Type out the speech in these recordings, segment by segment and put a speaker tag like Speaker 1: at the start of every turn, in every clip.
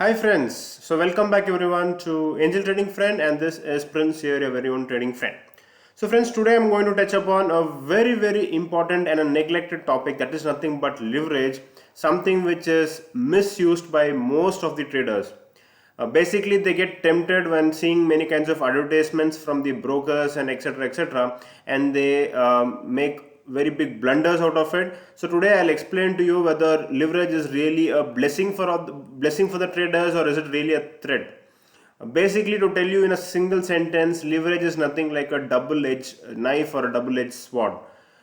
Speaker 1: Hi friends, so welcome back everyone to Angel Trading Friend, and this is Prince here, your very own trading friend. So friends, today I'm going to touch upon a very important and a neglected topic, that is nothing but leverage, something which is misused by most of the traders. Basically, they get tempted when seeing many kinds of advertisements from the brokers and etc., and they make very big blunders out of it. So today I'll explain to you whether leverage is really a blessing for the traders, or is it really a threat. Basically, to tell you in a single sentence, leverage is nothing like a double-edged knife or a double-edged sword.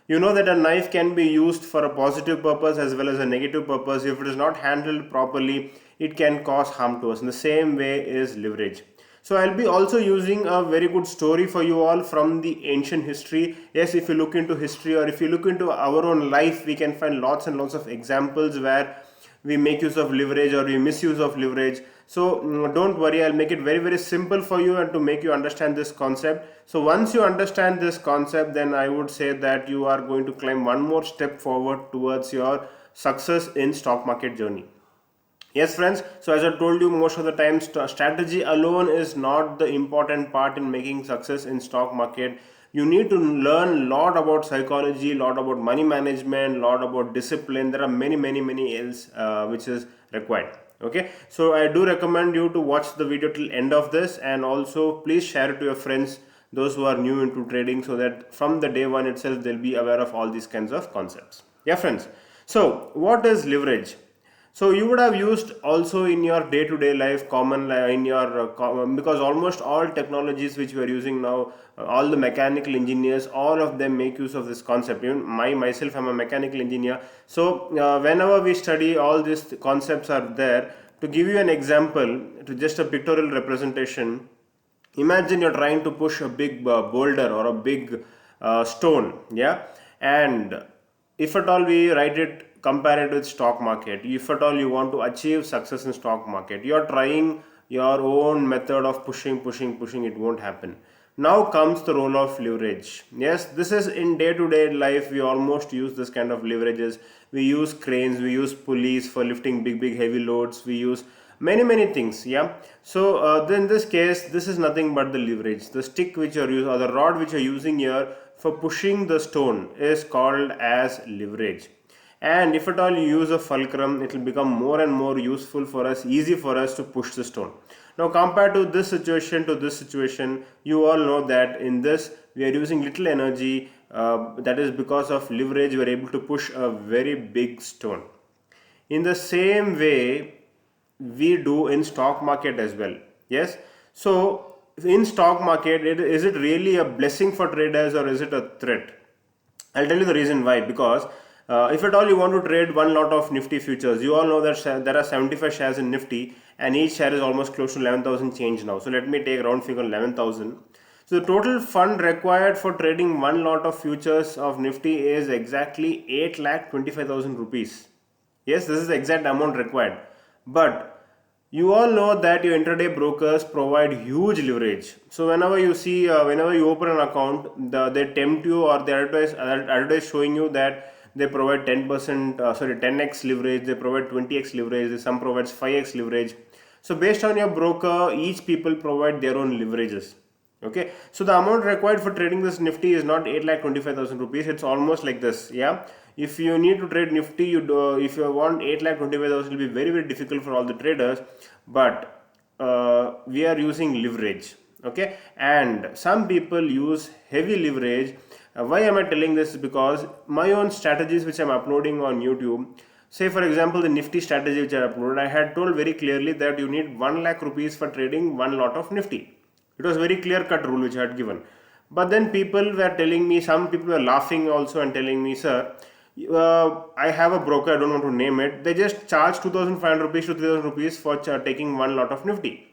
Speaker 1: You know that a knife can be used for a positive purpose as well as a negative purpose. If it is not handled properly, it can cause harm to us. In the same way is leverage. So I'll be also using a very good story for you all from the ancient history. Yes, if you look into history or if you look into our own life, we can find lots and lots of examples where we make use of leverage or we misuse of leverage. So don't worry, I'll make it very simple for you and to make you understand this concept. So once you understand this concept, then I would say that you are going to climb one more step forward towards your success in stock market journey. Yes friends, so as I told you, most of the time strategy alone is not the important part in making success in stock market. You need to learn lot about psychology, lot about money management, lot about discipline. There are many else which is required. Okay, so I do recommend you to watch the video till end of this, and also please share it to your friends, those who are new into trading, so that from the day one itself they'll be aware of all these kinds of concepts. Yeah friends, so what is leverage? So you would have used also in your day-to-day life, in your because almost all technologies which we are using now, all the mechanical engineers, all of them make use of this concept. Even myself, I'm a mechanical engineer. So whenever we study, all these concepts are there. To give you an example, to just a pictorial representation, imagine you're trying to push a big boulder or a big stone, yeah, and if at all we write it, compare it with stock market, if at all you want to achieve success in stock market, you are trying your own method of pushing, it won't happen. Now comes the role of leverage. Yes, this is in day to day life, we almost use this kind of leverages. We use cranes, we use pulleys for lifting big heavy loads, we use many things. Yeah, so then in this case, this is nothing but the leverage. The stick which you're using, or the rod which you're using here for pushing the stone, is called as leverage. And if at all you use a fulcrum, it will become more and more useful for us, easy for us to push the stone. Now compared to this situation, you all know that in this we are using little energy. That is because of leverage, we are able to push a very big stone. In the same way we do in stock market as well. Yes, so in stock market, is it really a blessing for traders or is it a threat? I'll tell you the reason why. Because if at all you want to trade one lot of Nifty futures, you all know that there are 75 shares in Nifty, and each share is almost close to 11,000 change now. So let me take round figure 11,000. So the total fund required for trading one lot of futures of Nifty is exactly 8,25,000 rupees. Yes, this is the exact amount required. But you all know that your intraday brokers provide huge leverage. So whenever you see, whenever you open an account, they tempt you, or they advertise showing you that they provide 10%, 10x leverage, they provide 20x leverage, some provides 5x leverage. So based on your broker, each people provide their own leverages. Okay, so the amount required for trading this Nifty is not 8,25,000 rupees. It's almost like this. Yeah, if you need to trade Nifty, if you want 8,25,000, it will be very difficult for all the traders. But we are using leverage. Okay, and some people use heavy leverage. Why am I telling this? Because my own strategies which I'm uploading on YouTube, say for example the Nifty strategy which I uploaded, I had told very clearly that you need 1 lakh rupees for trading one lot of Nifty. It was very clear cut rule which I had given. But then people were telling me, some people were laughing also and telling me, sir, I have a broker, I don't want to name it. They just charge 2,500 rupees to 3,000 rupees for taking one lot of Nifty.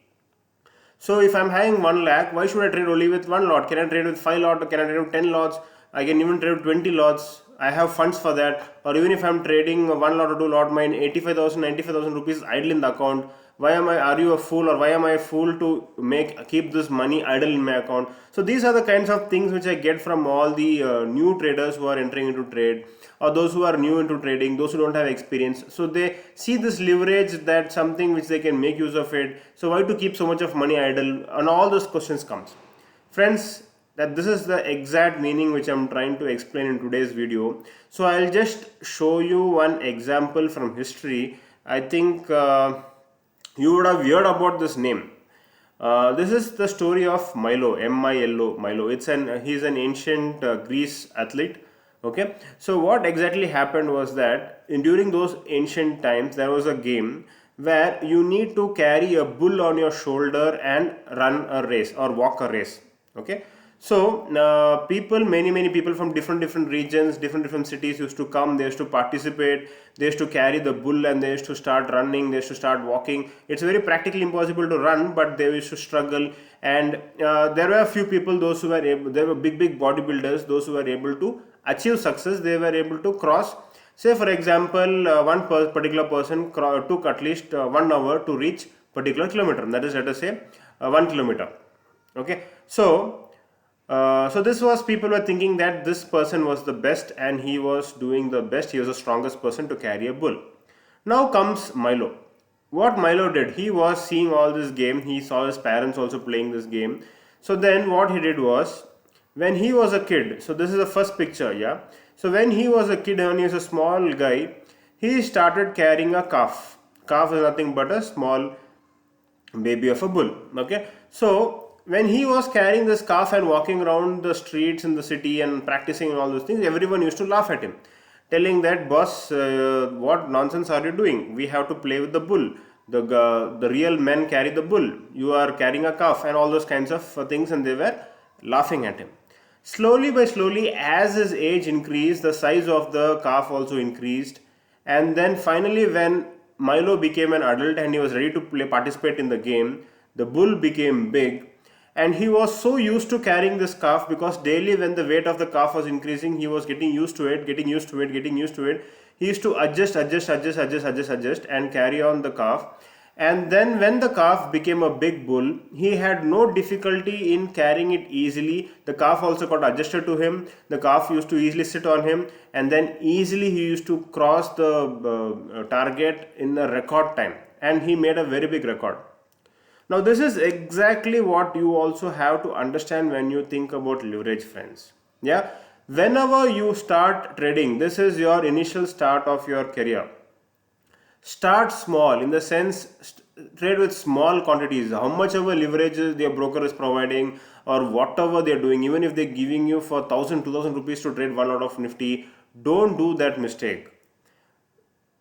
Speaker 1: So if I'm having 1 lakh, why should I trade only with one lot? Can I trade with 5 lots? Can I trade with 10 lots? I can even trade with 20 lots. I have funds for that. Or even if I'm trading one lot or two lot, mine 85,000, 95,000 rupees idle in the account. are you a fool, or why am I a fool to keep this money idle in my account? So these are the kinds of things which I get from all the new traders who are entering into trade, or those who are new into trading, those who don't have experience. So they see this leverage, that something which they can make use of it. So why to keep so much of money idle? And all those questions comes. Friends, that this is the exact meaning which I'm trying to explain in today's video. So I'll just show you one example from history. I think you would have heard about this name. This is the story of Milo, M-I-L-O, Milo. He's an ancient Greece athlete. Okay, so what exactly happened was that during those ancient times there was a game where you need to carry a bull on your shoulder and run a race or walk a race. Okay, so many people from different regions, different cities used to come. They used to participate. They used to carry the bull and they used to start running. They used to start walking. It's very practically impossible to run, but they used to struggle. And there were a few people, those who were able. There were big bodybuilders, those who were able to achieve success. They were able to cross. Say for example, particular person took at least 1 hour to reach particular kilometer. That is, let us say, 1 kilometer. Okay, so this was, people were thinking that this person was the best and he was doing the best. He was the strongest person to carry a bull. Now comes Milo. What Milo did, he was seeing all this game. He saw his parents also playing this game. So then what he did was, when he was a kid, so this is the first picture, yeah. So when he was a kid, when he was a small guy, he started carrying a calf. Calf is nothing but a small baby of a bull. Okay, so when he was carrying this calf and walking around the streets in the city and practicing and all those things, everyone used to laugh at him, telling that, boss, what nonsense are you doing? We have to play with the bull. The real men carry the bull. You are carrying a calf, and all those kinds of things, and they were laughing at him. Slowly by slowly, as his age increased, the size of the calf also increased, and then finally when Milo became an adult and he was ready to participate in the game, the bull became big, and he was so used to carrying this calf, because daily when the weight of the calf was increasing, he was getting used to it. He used to adjust and carry on the calf. And then when the calf became a big bull, he had no difficulty in carrying it easily. The calf also got adjusted to him. The calf used to easily sit on him, and then easily he used to cross the target in a record time, and he made a very big record. Now this is exactly what you also have to understand when you think about leverage, friends. Yeah, whenever you start trading, this is your initial start of your career. Start small, in the sense, trade with small quantities. How much of a leverage their broker is providing, or whatever they are doing, even if they are giving you for 1000-2000 rupees to trade one lot of Nifty, don't do that mistake.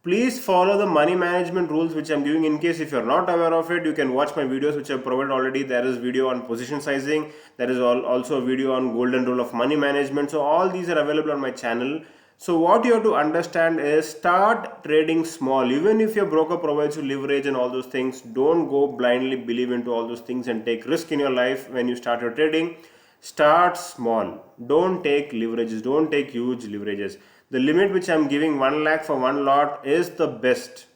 Speaker 1: Please follow the money management rules which I am giving. In case if you are not aware of it, you can watch my videos which I have provided already. There is video on position sizing. There is also a video on golden rule of money management. So all these are available on my channel. So what you have to understand is, start trading small. Even if your broker provides you leverage and all those things, don't go blindly believe into all those things and take risk in your life when you start your trading. Start small. Don't take leverages. Don't take huge leverages. The limit which I am giving, 1 lakh for one lot, is the best.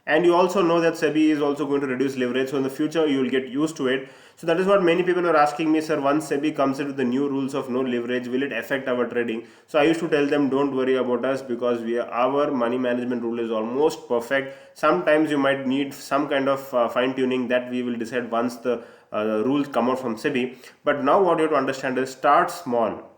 Speaker 1: And you also know that SEBI is also going to reduce leverage. So in the future, you will get used to it. So that is what many people are asking me, sir, once SEBI comes in with the new rules of no leverage, will it affect our trading? So I used to tell them, don't worry about us, because our money management rule is almost perfect. Sometimes you might need some kind of fine tuning, that we will decide once the rules come out from SEBI. But now what you have to understand is, start small.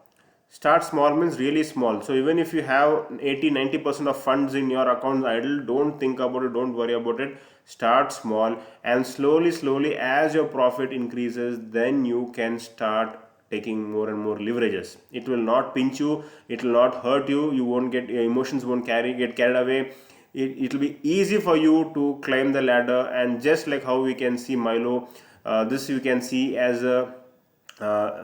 Speaker 1: Start small means really small. So even if you have 80-90% of funds in your accounts idle, don't think about it, don't worry about it. Start small, and slowly as your profit increases, then you can start taking more and more leverages. It will not pinch you, it will not hurt you, your emotions won't get carried away. It will be easy for you to climb the ladder. And just like how we can see Milo, this you can see as a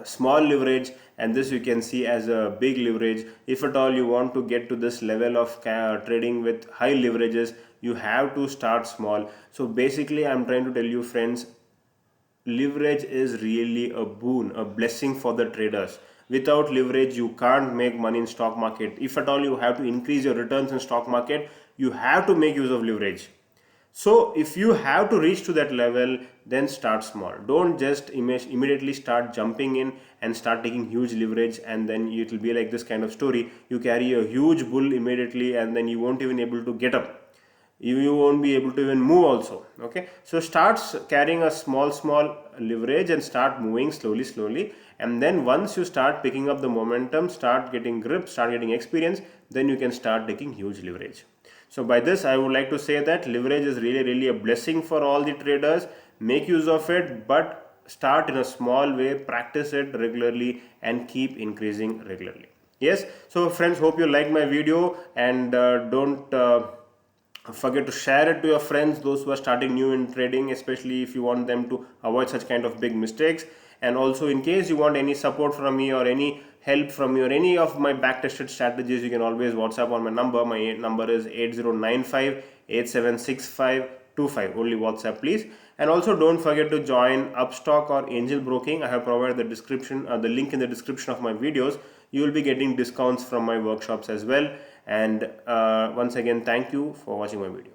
Speaker 1: small leverage, and this you can see as a big leverage. If at all you want to get to this level of trading with high leverages, you have to start small. So basically I'm trying to tell you, friends, leverage is really a boon, a blessing for the traders. Without leverage, you can't make money in stock market. If at all you have to increase your returns in stock market, you have to make use of leverage. So if you have to reach to that level, then start small. Don't just immediately start jumping in and start taking huge leverage, and then it will be like this kind of story. You carry a huge bull immediately, and then you won't even able to get up. You won't be able to even move also. Okay, so start carrying a small leverage and start moving slowly, and then once you start picking up the momentum, start getting grip, start getting experience, then you can start taking huge leverage. So by this I would like to say that leverage is really a blessing for all the traders. Make use of it, but start in a small way, practice it regularly, and keep increasing regularly. Yes, so friends, hope you like my video, and don't forget to share it to your friends, those who are starting new in trading, especially if you want them to avoid such kind of big mistakes. And also, in case you want any support from me or any help from me or any of my back tested strategies, you can always WhatsApp on my number. My number is 8095 876525. Only WhatsApp, please. And also, don't forget to join Upstock or Angel Broking. I have provided the link in the description of my videos. You will be getting discounts from my workshops as well. And once again, thank you for watching my video.